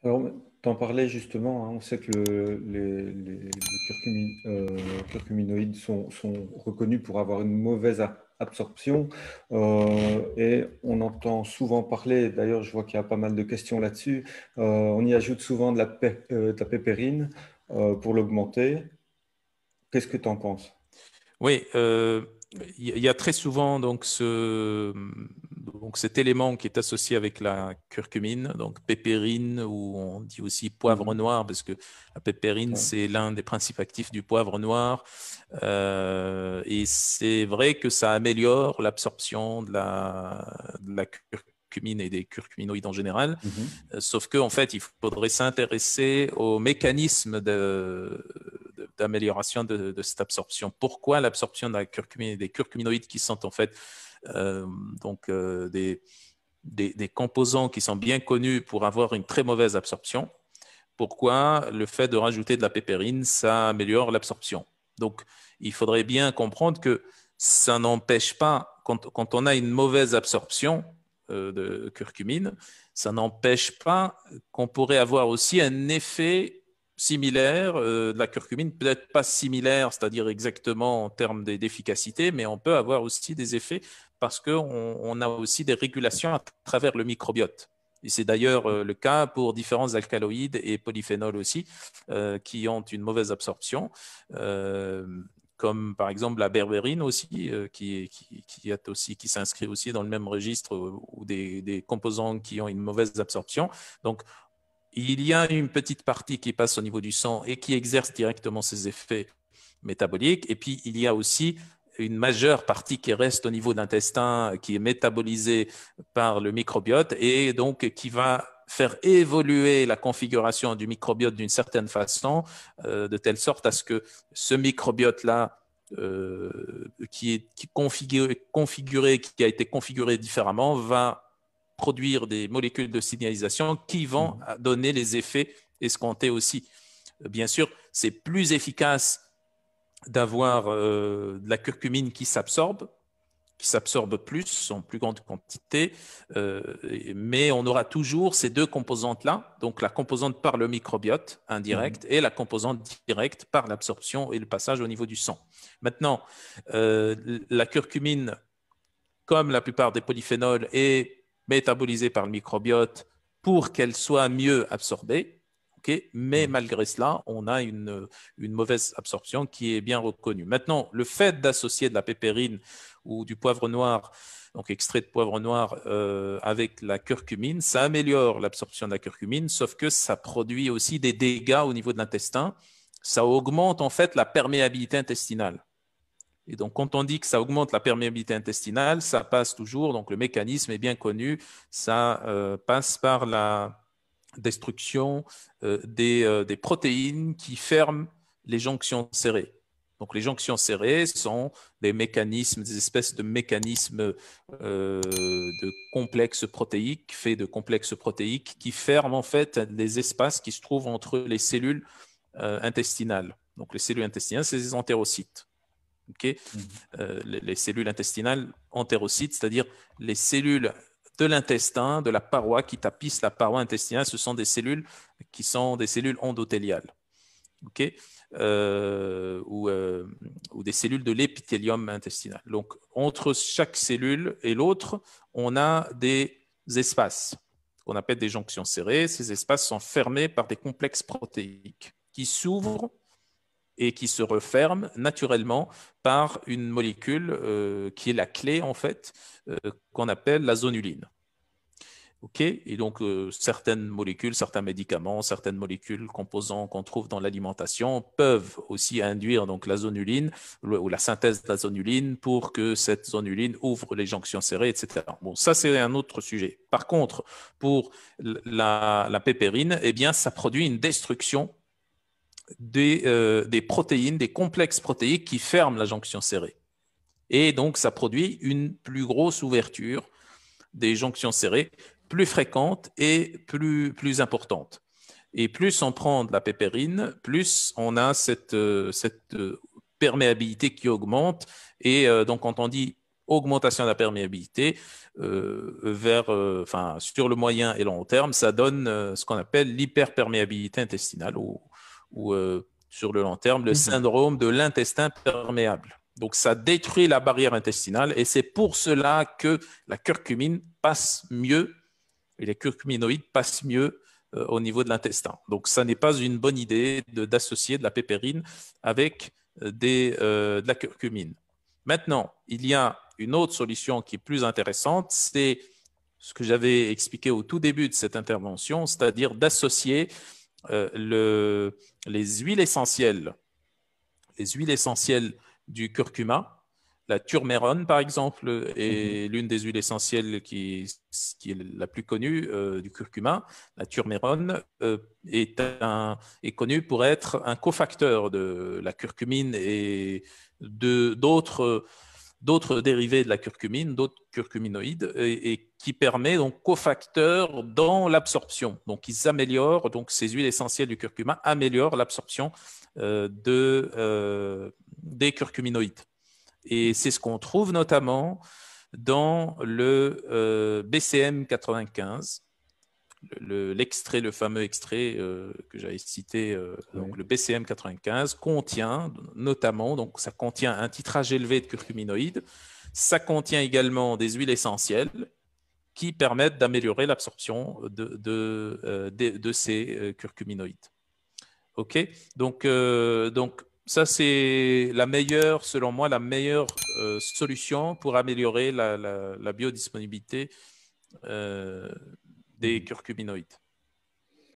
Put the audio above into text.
Alors, tu en parlais justement, hein, on sait que les curcuminoïdes sont reconnus pour avoir une mauvaise absorption et on entend souvent parler, d'ailleurs je vois qu'il y a pas mal de questions là-dessus, on y ajoute souvent de la pépérine pour l'augmenter. Qu'est-ce que tu en penses? Oui, il y a très souvent donc cet élément qui est associé avec la curcumine, donc pépérine, ou on dit aussi poivre Mhm. noir, parce que la pépérine, Ouais. c'est l'un des principes actifs du poivre noir. Et c'est vrai que ça améliore l'absorption de la curcumine et des curcuminoïdes en général. Mhm. Sauf qu'en fait, il faudrait s'intéresser au mécanisme d'amélioration de cette absorption. Pourquoi l'absorption de la curcumine et des curcuminoïdes qui sont en fait euh, donc des composants qui sont bien connus pour avoir une très mauvaise absorption? Pourquoi le fait de rajouter de la pépérine, ça améliore l'absorption? Donc, il faudrait bien comprendre que ça n'empêche pas, quand on a une mauvaise absorption de curcumine, ça n'empêche pas qu'on pourrait avoir aussi un effet similaire de la curcumine, peut-être pas similaire, c'est-à-dire exactement en termes d'efficacité, mais on peut avoir aussi des effets parce qu'on a aussi des régulations à travers le microbiote. Et c'est d'ailleurs le cas pour différents alcaloïdes et polyphénols aussi, qui ont une mauvaise absorption, euh, comme par exemple la berbérine aussi, qui s'inscrit aussi dans le même registre, ou des composants qui ont une mauvaise absorption. Donc, il y a une petite partie qui passe au niveau du sang et qui exerce directement ses effets métaboliques. Et puis, il y a aussi une majeure partie qui reste au niveau de l'intestin, qui est métabolisée par le microbiote et donc qui va faire évoluer la configuration du microbiote d'une certaine façon, de telle sorte à ce que ce microbiote-là, qui a été configuré différemment, va produire des molécules de signalisation qui vont Mhm. donner les effets escomptés aussi. Bien sûr, c'est plus efficace d'avoir de la curcumine qui s'absorbe plus, en plus grande quantité, euh, mais on aura toujours ces deux composantes-là, donc la composante par le microbiote indirect Mhm. et la composante directe par l'absorption et le passage au niveau du sang. Maintenant, la curcumine, comme la plupart des polyphénols, est métabolisée par le microbiote pour qu'elle soit mieux absorbée. Okay, mais Mhm. malgré cela, on a une mauvaise absorption qui est bien reconnue. Maintenant, le fait d'associer de la pépérine ou du poivre noir, donc extrait de poivre noir, avec la curcumine, ça améliore l'absorption de la curcumine, sauf que ça produit aussi des dégâts au niveau de l'intestin. Ça augmente en fait la perméabilité intestinale. Et donc, quand on dit que ça augmente la perméabilité intestinale, ça passe toujours, donc le mécanisme est bien connu, ça passe par la destruction des protéines qui ferment les jonctions serrées. Donc, les jonctions serrées sont des mécanismes, des espèces de mécanismes de complexes protéiques, faits de complexes protéiques, qui ferment en fait les espaces qui se trouvent entre les cellules intestinales. Donc, les cellules intestinales, c'est les entérocytes. Okay, Mhm. les cellules intestinales entérocytes, c'est-à-dire les cellules de l'intestin, de la paroi qui tapissent la paroi intestinale, ce sont des cellules qui sont des cellules endothéliales, okay, ou des cellules de l'épithélium intestinal. Donc, entre chaque cellule et l'autre, on a des espaces qu'on appelle des jonctions serrées. Ces espaces sont fermés par des complexes protéiques qui s'ouvrent et qui se referme naturellement par une molécule qui est la clé, en fait, qu'on appelle la zonuline. Okay, et donc, certaines molécules, certains médicaments, certaines molécules, composants qu'on trouve dans l'alimentation peuvent aussi induire donc la zonuline ou la synthèse de la zonuline pour que cette zonuline ouvre les jonctions serrées, etc. Bon, ça, c'est un autre sujet. Par contre, pour la pépérine, eh bien, ça produit une destruction des protéines, des complexes protéiques qui ferment la jonction serrée. Et donc, ça produit une plus grosse ouverture des jonctions serrées, plus fréquente et plus importante. Et plus on prend de la pépérine, plus on a cette perméabilité qui augmente. Et donc, quand on dit augmentation de la perméabilité sur le moyen et long terme, ça donne ce qu'on appelle l'hyperperméabilité intestinale ou sur le long terme, le syndrome de l'intestin perméable. Donc, ça détruit la barrière intestinale et c'est pour cela que la curcumine passe mieux et les curcuminoïdes passent mieux au niveau de l'intestin. Donc, ça n'est pas une bonne idée d'associer de la pépérine avec de la curcumine. Maintenant, il y a une autre solution qui est plus intéressante, c'est ce que j'avais expliqué au tout début de cette intervention, c'est-à-dire d'associer les huiles essentielles du curcuma. La turmérone, par exemple, est l'une des huiles essentielles qui est la plus connue du curcuma. La turmérone est connue pour être un cofacteur de la curcumine et d'autres dérivés de la curcumine, d'autres curcuminoïdes, et qui permet donc cofacteur dans l'absorption. Donc, ils améliorent, donc ces huiles essentielles du curcuma améliorent l'absorption des curcuminoïdes. Et c'est ce qu'on trouve notamment dans le BCM 95, le fameux extrait que j'avais cité, donc le BCM 95 contient notamment, donc ça contient un titrage élevé de curcuminoïdes, ça contient également des huiles essentielles qui permettent d'améliorer l'absorption de ces curcuminoïdes. OK, donc ça, c'est selon moi, la meilleure solution pour améliorer la biodisponibilité des curcuminoïdes.